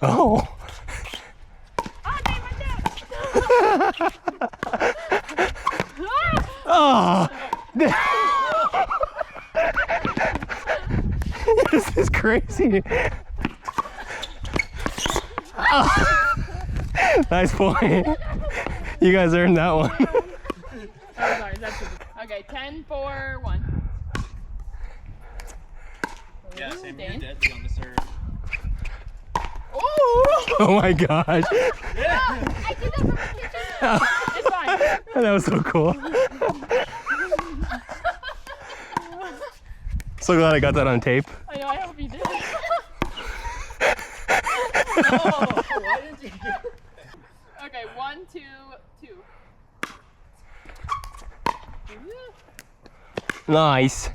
Oh. Oh. This is crazy. Oh. Nice point. You guys earned that one. Oh, sorry, that's okay. 10, 4, 1. Yeah, Ooh, same Dane. here, deadly on the serve. Oh my gosh. I did that from the kitchen. It's fine. That was so cool. So glad I got that on tape. I know, I hope you did. Oh, why didn't you? Okay, 1, 2, 2. Nice.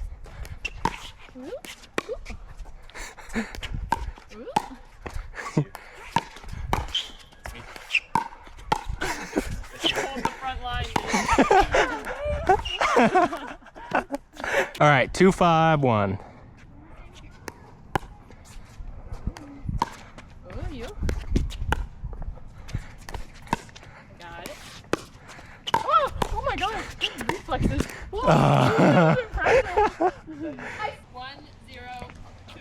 Hold the front line. All right, 2, 5, 1. Oh, you. Got it. Oh my god. Reflexes. Whoa. Impressive. 1, 0, 2.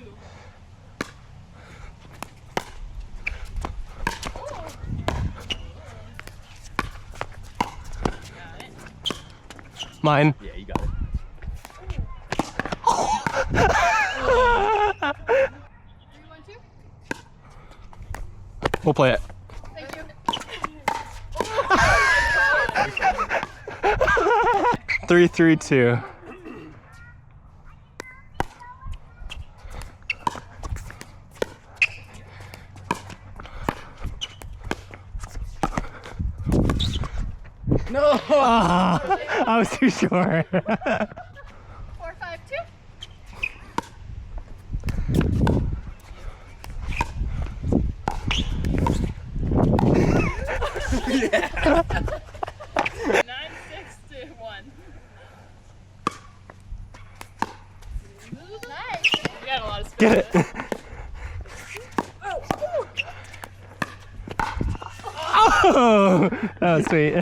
Got it. Mine. Yeah, you got it. 3, 1, 2. We'll play it. Thank you. 3, 3, 2. No! I was too short. 4, 5, 2. Yeah. 9, 6, 2, 1. Nice. You got a lot of speed. Get it. Oh, that was sweet.